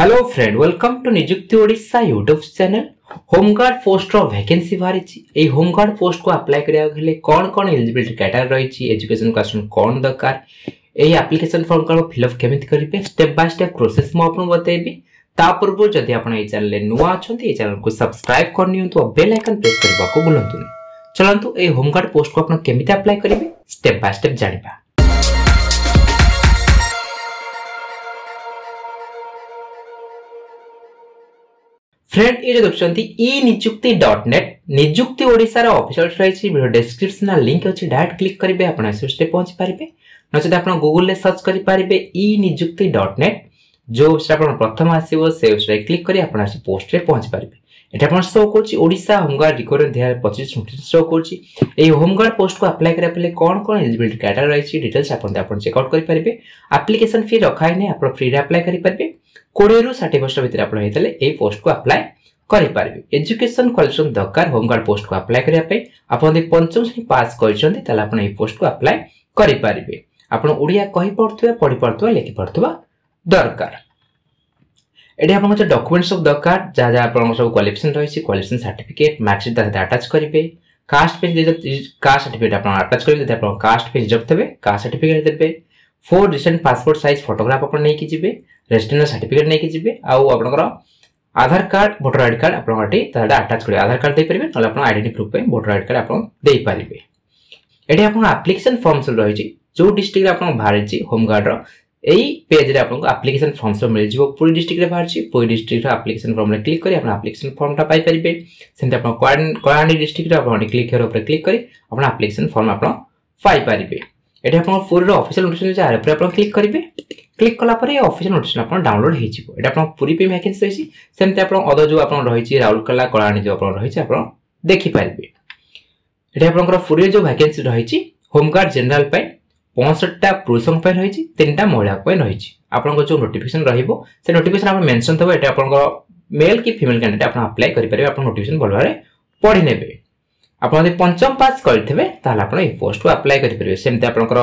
Hello friend, welcome to Nijukti Odisha YouTube channel. Home guard post रो vacancy बाहरी। ए होमगार्ड पोस्ट को अप्लाई करिया हेले कोन कोन एलिजिबिलिटी क्राइटेरिया रही, एजुकेशन क्वालिफिकेशन कोन दरकार, ए एप्लिकेशन फॉर्म को फिलअप केमिति करिवे स्टेप बाय स्टेप प्रोसेस मो आपन बतेबी। ता पूर्व जदि आपन ए चैनल ले नुवा अछंती ए चैनल को सब्सक्राइब करनियंतु और बेल आइकन प्रेस करबा को भूलंतुनी। चलंतु ए होमगार्ड पोस्ट को आपन केमिति अप्लाई करिवे स्टेप बाय स्टेप जानिबा। फ्रेंड ये देखुछंती ई निजुक्ति.net निजुक्ति ओडिसा रो ऑफिशियल रही वीडियो डिस्क्रिप्शन ना लिंक अछि, डायरेक्ट क्लिक करिवे आपण से स्टेप पहुंच पारिबे। नचेत आपण गूगल ले सर्च करि पारिबे ई निजुक्ति.net जो से आपण प्रथम आसीबो से उस क्लिक करी आपण से पोस्ट रे पहुंच पारिबे। एटा आपण शो करछि Odisha home guard requirement 2025 notice show करछि। ए होमगार्ड पोस्ट को अप्लाई करा पले कोन कोन एलिजिबिलिटी क्राइटेरिया रही डिटेल्स आपण चेक आउट करि पारिबे। एप्लीकेशन फी रखाइ नै, आपण फ्री रे अप्लाई करि पारिबे। 20 रु 60 वर्ष भीतर आपण हेतले ए पोस्ट को अप्लाई करि पारिबे। एजुकेशन क्वालिफिकेशन दरकार होमगार्ड पोस्ट को अप्लाई करिया पे आपण दे पंचम श्रेणी पास करछन्ती तले आपण ए पोस्ट को अप्लाई करि पारिबे। आपण ओडिया कहि पढथुवा पढि पढथुवा लिखि पढथुवा दरकार। एडी आपण के डॉक्यूमेंट सब दरकार जा जा आपण सब क्वालिफिकेशन रहिछि, क्वालिफिकेशन सर्टिफिकेट मार्कशीट ता अटैच करिवे। कास्ट पे कास्ट सर्टिफिकेट आपण अटैच करिवे। जदि आपण कास्ट पे रिजर्व थबे कास्ट सर्टिफिकेट देबे। 4 रिसेंट पासपोर्ट साइज फोटोग्राफ आपण नै कि जिवे, रेजिडेंस सर्टिफिकेट नै कि जिवे। आ आपनकर आधार कार्ड वोटर आईडी कार्ड आपण हटी ताडा अटैच करिवे। आधार कार्ड दे परिबे नले आपण आइडेंटिटी प्रूफ पे वोटर आईडी कार्ड आपण दे परिबे। एडी आपण एप्लीकेशन फॉर्म सब रहिछि जो डिस्ट्रिक्ट रे आपण बाहरिछि होमगार्ड रो एई पेज रे आपण एप्लीकेशन फॉर्म सब मिल जिवो। पूरी डिस्ट्रिक्ट रे बाहरिछि पूरी डिस्ट्रिक्ट रो एप्लीकेशन फॉर्म रे क्लिक करी आपण एप्लीकेशन फॉर्म ता पाई परिबे। सेंते आपण कोरानी डिस्ट्रिक्ट रे आपण क्लिक करो ऊपर क्लिक करी आपण एप्लीकेशन फॉर्म आपण पाई परिबे। एडी आपण पूरी रो ऑफिशियल नोटिस जा ऊपर आपण क्लिक करिवे। क्लिक कला पर ऑफिशियल नोटिस आपण डाउनलोड हे जिवो। एटा आपण पूरी पे वैकेंसी रहिछि। सेमते आपण अदर जो आपण रहिछि राउरकेला कलाहांडी जो आपण रहिछि आपण देखि पारिबे। एटा आपनकर पूरी जो वैकेंसी रहिछि होमगार्ड जनरल पे 65 टा पुरुषन पे रहिछि, 3 टा महिला पे रहिछि। आपनकर जो नोटिफिकेशन रहिबो से नोटिफिकेशन आपण मेंशन थबो। एटा आपनकर मेल की फीमेल कैंडिडेट आपण अप्लाई करि परिबे। आपण नोटिफिकेशन भलवारे पढि नेबे। आपण यदि पंचम पास करथिबे ताले आपण ए पोस्ट को अप्लाई करि परिबे। सेमते आपनकर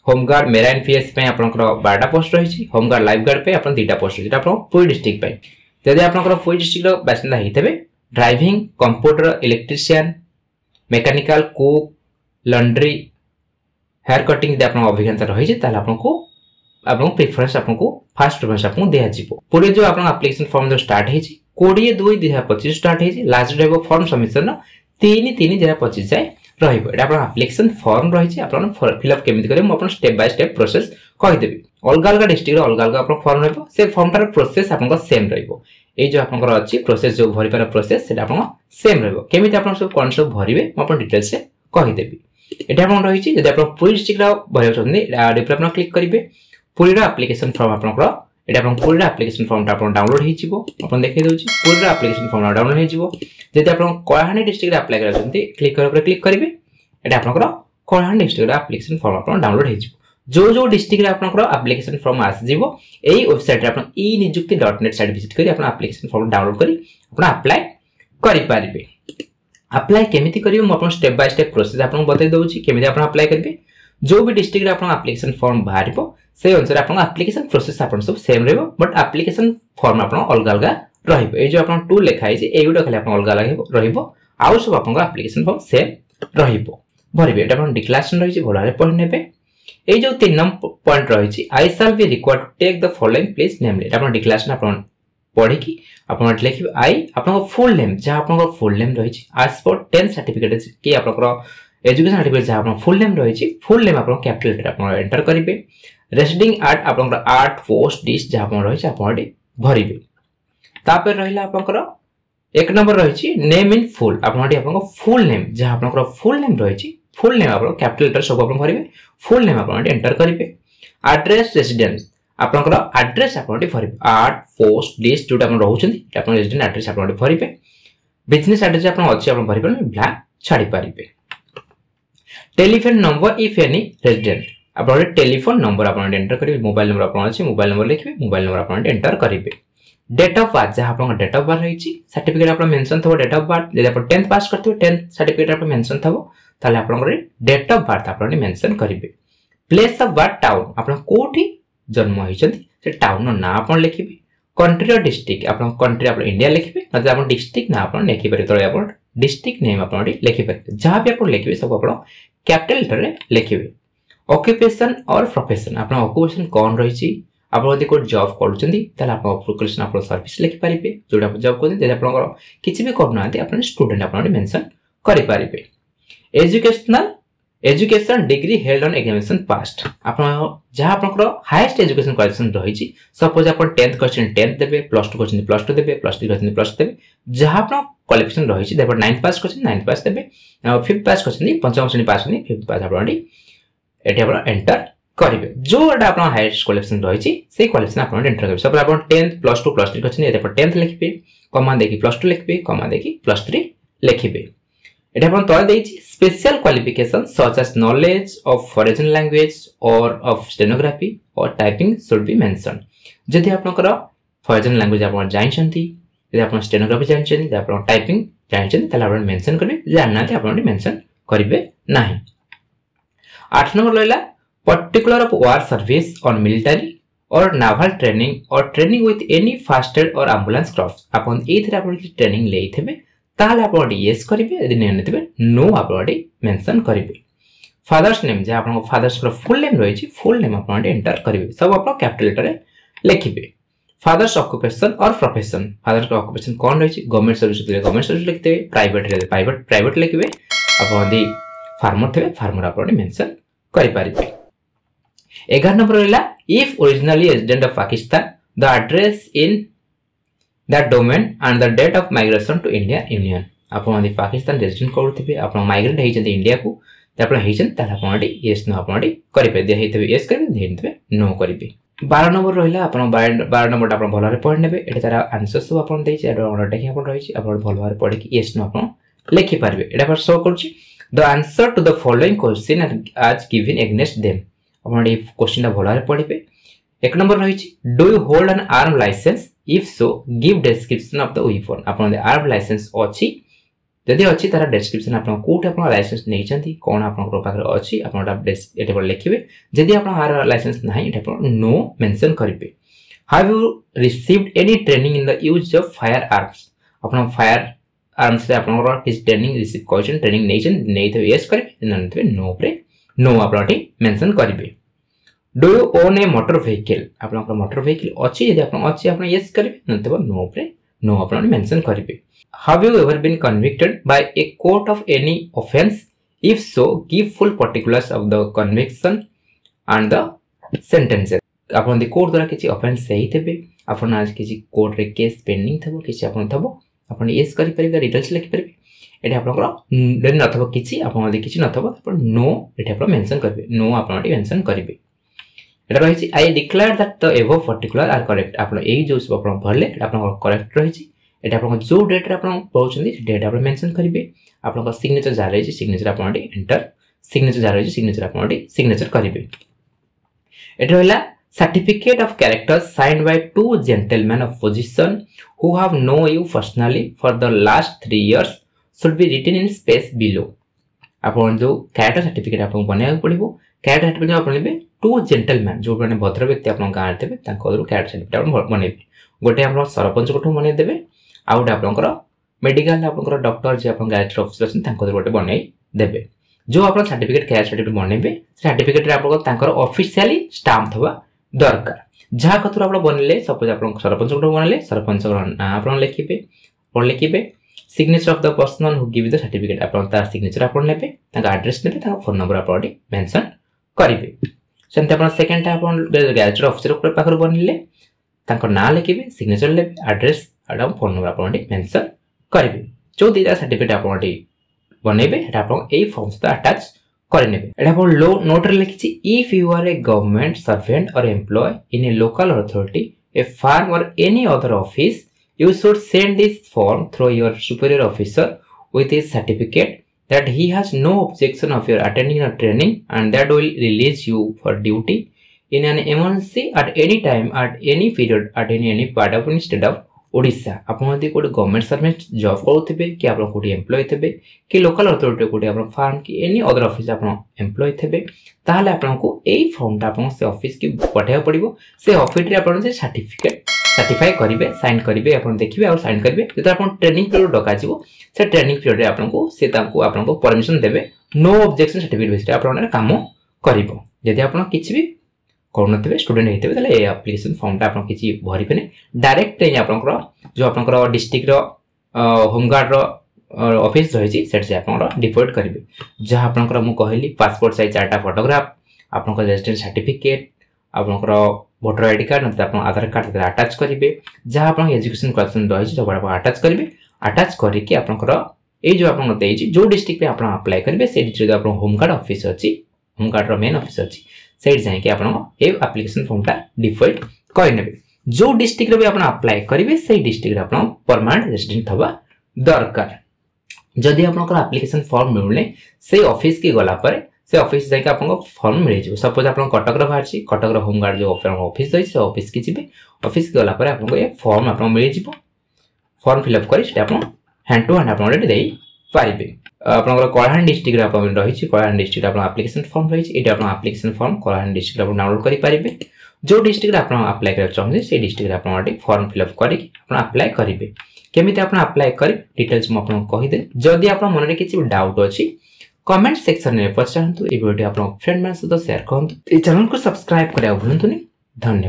होमगार्ड मेराइन पीएस पे आपनकर 12 टा पोस्ट रहिछि। होमगार्ड लाइफ गार्ड पे आपण 2 टा पोस्ट रहिछि। आपण पूरी डिस्ट्रिक्ट पे यदि आपनकर पूरी डिस्ट्रिक्ट रो बासिंदा हेतबे driving, computer, electrician, mechanical, cook, laundry, hair cutting दे आपण अभिज्ञता रहिछि ताले आपनको प्रेफरेंस आपनको फर्स्ट प्रेफरेंस आपको दिया जिवो। पूरी जो आपण एप्लीकेशन फॉर्म जो स्टार्ट हेछि 20/2/2025 स्टार्ट हेछि। लास्ट रहबो फॉर्म सबमिशन 3/3/2025 जाय रहिबो। एटा आपण एप्लीकेशन फॉर्म रहिछि। आपण फिलअप केमिति करे म आपण स्टेप बाय स्टेप प्रोसेस कहि देबी। अलगा अलगा डिस्ट्रिक्ट रो अलगा अलगा आपण फॉर्म रहबो। से फॉर्म तार प्रोसेस आपनको सेम रहिबो। ए जो आपनकर अछि प्रोसेस जो भरि पारा प्रोसेस सेटा आपण सेम रहबो। केमिति आपण सब कोन सब भरिबे म आपण डिटेल से कहि देबी। एटा आपण रहिछि जदि आपण पूरी डिस्ट्रिक्ट रो भरि छथि डिप्ले आपण क्लिक करिवे। पूरी रो एप्लीकेशन फॉर्म आपनकर एटा आपण पूरी रो एप्लीकेशन फॉर्म ता आपण डाउनलोड हे जिवो। आपण देखै दउछि पूरी रो एप्लीकेशन फॉर्म डाउनलोड हे जिवो। जदि आपण कलाहांडी डिस्ट्रिक्ट रे अप्लाई करै छथि क्लिक करै पर क्लिक करिवे। एटा आपनकर कलाहांडी डिस्ट्रिक्ट रो एप्लीकेशन फॉर्म आपण डाउनलोड हे जिवो। जो जो डिस्ट्रिक्ट रे आपनकर एप्लीकेशन फॉर्म आस जिवो एई वेबसाइट रे आपण ई निजुक्ति.net साइट विजिट करी आपण एप्लीकेशन फॉर्म डाउनलोड करी आपण अप्लाई करि पारिबे। अप्लाई केमिति करिवे म आपण स्टेप बाय स्टेप प्रोसेस आपण बतै दउछि केमिति आपण अप्लाई करिवे। जो भी डिस्ट्रिक्ट रे आपण एप्लीकेशन फॉर्म बाहरिबो से अनुसार आपण एप्लीकेशन प्रोसेस आपण सब सेम रहबो, बट एप्लीकेशन फॉर्म आपण अलग अलग रहिबो। ए जो आपण 2 लेखा है ए गुडा खाली आपण अलग अलग रहिबो। आउ सब आपण एप्लीकेशन फॉर्म सेम रहिबो। भरिबे एटा आपण डिक्लेरेशन रहिछि भलारे पढि नेबे। ए जो 3 नंबर पॉइंट रहिछि I shall be required to take the following please name. एटा आपण डिक्लेरेशन आपण पढि कि आपण लिखिबे आई आपण फुल नेम जा आपण फुल नेम रहिछि एज पर 10 सर्टिफिकेट कि आपण एजुकेशन सर्टिफिकेट जा आपण फुल नेम रहिछि फुल नेम आपण कैपिटल लेटर आपण एंटर करिवे। रेसिडिंग एट आपण आर्ट पोस्ट डिश जा आपण रहिछि आपण भरिबे। तापर रहिला आपण एक नंबर रहिछि नेम इन फुल आपण फुल नेम जा आपण फुल नेम रहिछि फुल नेम आपण कैपिटल लेटर सब आपण भरिबे। फुल नेम आपण एंटर करिवे। एड्रेस रेसिडेंस आपण एड्रेस आपण भरिबे। आर्ट पोस्ट डिश जोटा आपण रहउछन्ती आपण रेसिडेंट एड्रेस आपण भरिबे। बिजनेस एड्रेस आपण अछि आपण भरिबे ब्लैंक छाडी पारिबे। Telephone number if any resident आपण टेलीफोन नंबर आपण एंटर करिवे। मोबाइल नंबर आपण अछि मोबाइल नंबर लिखिबे। मोबाइल नंबर आपण एंटर करिवे। डेट ऑफ बर्थ जहां आपण डेट ऑफ बर्थ रहिछि सर्टिफिकेट आपण मेंशन थबो। डेट ऑफ बर्थ जे आपण 10th पास करथिबे 10th सर्टिफिकेट आपण मेंशन थबो ताले आपण डेट ऑफ बर्थ आपण मेंशन करिवे। प्लेस ऑफ बर्थ टाउन आपण कोठी जन्म होइछन्ती से टाउन नो ना आपण लिखिबे। कंट्री और डिस्ट्रिक्ट आपण कंट्री आपण इंडिया लिखिबे न आपण डिस्ट्रिक्ट ना आपण लिखि पारे तळे आपण डिस्ट्रिक्ट नेम आपण लिखि पारे जहां भी आपण लिखिबे सब आपण कैपिटल लेटर रे लिखिबे ऑक्युपेशन और प्रोफेशन आपण ऑक्युपेशन कोन रही छी आपण यदि कोड जॉब करूचंदी ताले आपण ऑक्युपेशन आपण सर्विस लिखि पारिबे जोडा आपण जॉब करते जे आपण किछि भी करनांती आपण स्टूडेंट आपण मेंशन करि पारिबे education degree held on examination passed आपण जहां आपण हाईएस्ट एजुकेशन क्वालिफिकेशन रही छी सपोज आपण 10th क्वेश्चन 10th देबे प्लस 2 क्वेश्चन प्लस 2 देबे प्लस 3 क्वेश्चन प्लस देबे जहां आपण क्वालिफिकेशन रही छी देबे 9th पास क्वेश्चन 9th पास देबे 5th पास क्वेश्चन पंचम श्रेणी पास नहीं 5th पास आपण एटी आपण एंटर करिवे जोडा आपण हाईएस्ट क्वालिफिकेशन रही छी से क्वालिफिकेशन आपण एंटर करिवे सपोज आपण 10th प्लस 2 प्लस 3 क्वेश्चन एते आपण 10th लिखिबे कमा देखि प्लस 2 लिखिबे कमा देखि प्लस 3 लिखिबे एटा आपण तळे देछि special qualification such as knowledge of foreign language और ऑफ स्टेनोग्राफी और टाइपिंग शुड बी मेंशन जदि आपनकर फॉरेन लैंग्वेज आपण जानिछंती जदि आपण स्टेनोग्राफी जानिछंती जदि आपण टाइपिंग जानिछंती तले आपण मेंशन करिवे जाननाते आपण मेंशन करिवे नाही 8 नंबर लैला particular of war service on military or naval training or training with any first aid or ambulance corps आपण एथरे आपण ट्रेनिंग लेइथबे ताले आपण यस करिवे यदि नेनथिबे नो आपण मेंशन करिवे फादर्स नेम जे आपण फादर्स को फुल नेम रही छी फुल नेम आपण एंटर करिवे सब आपण कैपिटल लेटर रे लिखिबे फादर्स ऑक्युपेशन और प्रोफेशन फादर का ऑक्युपेशन कोन रही छी गवर्नमेंट सर्विस रे गवर्नमेंट सर्विस लिखते प्राइवेट रे प्राइवेट लिखिबे आपण दी फार्मर थे फार्मर आपण मेंशन करि पारिबे 11 नंबर रहला if originally resident of Pakistan the address in that domain and the date of migration to India Union आपण पाकिस्तान रेजिडेंट करथिबे आपण माइग्रेट हेइचंती इंडिया को त आपण हेइचंती त आपण यस नो आपण करिबे दे हेइतबे यस करिबे देहितबे नो करिबे 12 नंबर रहला आपण 12 नंबर आपण भलरे पढ नेबे एटा तारा आंसर सब आपण देछि एटा ऑर्डर टेकी आपण रहिछि आपण भलरे पढि कि यस नो आपण लिखि पारबे एटा पर शो करछि the answer to the following question as given against them आपण ए क्वेश्चन ता भलरे पढिबे एक नंबर रहिछि do you hold an arm licence if so give description of the weapon आपण आर्म लाइसेंस अछि जदि अछि तारा description आपण कोठ आपण लाइसेंस नै छथि कोन आपण को पाखर अछि आपण एटे पर लिखिबे जदि आपण आर्म लाइसेंस नाही एटे पर नो मेंशन करिबे have you received any training in the use of fire arms आपण फायर आर्म्स रे आपण को किस ट्रेनिंग रिसीव क्वेश्चन ट्रेनिंग नै छन नै त यस करिबे ननते नो पे नो आपण मेंशन करिबे do you own a motor vehicle आपन मोटर व्हीकल अछि यदि आपन अछि आपन यस करिवे नतबा नो पे नो आपन मेंशन करिवे have you ever been convicted by a court of any offence if so give full particulars of the conviction and the sentences आपन द कोर्ट द्वारा किछि ऑफेंस सही थबे आपन आज किछि कोर्ट रे केस पेंडिंग थबो किछि आपन थबो आपन यस करि परिबे डिटेल्स लिखि परिबे एटा आपन देन नथबो किछि आपन दे किछि नथबो आपन नो एटा आपन मेंशन करिवे नो आपन मेंशन करिवे एटा रहिछि I declare that the above particular are correct आपण एई जो सब आपण भरले आपण करेक्ट रहिछि एटा आपण जो डेट रे आपण पहुचंदी डेट आपण मेंशन करिवे आपण सिग्नेचर जा रहिछि सिग्नेचर आपण एंटर सिग्नेचर जा रहिछि सिग्नेचर आपण सिग्नेचर करिवे एटा रहला certificate of character signed by two gentleman of position who have know you personally for the last 3 years should be written in space below आपण जो कैरेक्टर सर्टिफिकेट आपण बनेया पड़िबो कैरेक्टर सर्टिफिकेट आपण लेबे टू जेंटलमैन जो माने भद्र व्यक्ति आपण गां देबे ताको कैरेक्टर सर्टिफिकेट आपण बनेबे गोटे आपण सरपंच कोठो बने देबे आउट आपनकर मेडिकल आपनकर डॉक्टर जे आपण गायत्री ऑफिसर छन ताको गोटे बने देबे जो आपण सर्टिफिकेट कैरेक्टर सर्टिफिकेट बनेबे सर्टिफिकेट रे आपण तांकर ऑफिशियली स्टाम्प थवा दरकार जहा कतुर आपण बनले सपोज आपण सरपंच कोठो बनले सरपंच ना आपण लिखिबे signature of the person who give the certificate आपण तार सिग्नेचर आपण लेबे ताका एड्रेस नेबे ताका फोन नंबर आपण मेंशन करिवे सेंते आपण सेकंड टा आपण गैजेट ऑफिसर को पाखर बनले तांको नाम लिखिबे सिग्नेचर लेबे एड्रेस आडम फोन नंबर आपण मेंशन करिवे जो दिरा सर्टिफिकेट आपण बनेबे एटा आपण एई फॉर्म से अटैच करिनेबे एटा आपण लो नोट रे लिखिछि if you are a government servant और employ in a local authority a firm और any other office you should send this form through your superior officer with his certificate that he has no objection of your attending the training and that will release you for duty in an emergency at any time at any period at any part of the state of Odisha. आपण यदि code government servant job करथिबे कि आपण कोडी employ थेबे कि local authority कोडी आपण farm कि any other office आपण एम्प्लॉय थेबे ताहाले आपण को एई फॉर्म ता आपण से ऑफिस की पठाय पड़िबो से ऑफिस रे आपण से सर्टिफिकेट सर्टिफाई करेंगे साइन करेंगे आप देखिए और साइन करेंगे जो आप ट्रेनिंग पीरियड डक से ट्रेनिंग पीरियड आपको से आपको परमिशन देवे नो ऑब्जेक्शन सर्टिफिकेट बेस आप काम कर जदि आप किसी भी करुनथे स्टूडेंट होते हैं एप्लिकेशन फॉर्मटा आप किसी भरबे डायरेक्ट आप जो आप डिस्ट्रिक्ट होमगार्ड ऑफिस रही से आप डिपोजिट करेंगे जहाँ आप कहली पासपोर्ट साइज 4टा फोटोग्राफ आप रेजिडेंट सर्टिफिकेट आपंकर भोटर आईडी कार्ड ना आप आधार कार्ड आटाच करेंगे जहाँ आप एजुकेशन क्वालिफिकेशन रही सब आप आटाच करेंगे आटाच करके आपंकर ये जो आप जो डिस्ट्रिक्ट आप अप्लाई करेंगे से डिस्ट्रिक्ट आप होमगार्ड ऑफिस अच्छी होमगार्ड मेन ऑफिस अच्छी से जाकि आप एप्लिकेशन फॉर्मटा डिपोजिट करने जो डिस्ट्रिक्ट भी आप अप्लाई करेंगे से डिस्ट्रिक्ट आप परमानेंट रेजिडेंट हवा दरकार जदि आप एप्लिकेशन फॉर्म मिलने से ऑफिस की गला से ऑफिस जाके आपको फॉर्म मिल जाए सपोज आप कटक बाहर कटक होमगार्ड जो ऑफिस रही है ऑफिस की जी ऑफिस की गला आपको ये फॉर्म आप मिल जाए फॉर्म फिलअप कर हैंड टू हैंड आप पारे आप कलाहांडी डिस्ट्रिक्ट आप रही कलाहांडी डिस्ट्रिक्ट आप एप्लिकेशन फॉर्म रही है आप एप्लिकेशन फॉर्म कलाहांडी डिस्ट्रिक्ट आप डाउनलोड करेंगे जो डिस्ट्रिक्ट आप अप्लाई कर चाहते से डिस्ट्रिक्ट आप फॉर्म फिलअप करके अप्लाई करेंगे केमी आप अप्लाई कर डिटेल्स मुझे कहीदे जदि आप मन में किसी डाउट अच्छी कमेंट सेक्शन में पचारतु ये वीडियो आप फ्रेंड मान सहित शेयर करूँ चैनल को सब्सक्राइब करा भूलुनी धन्यवाद।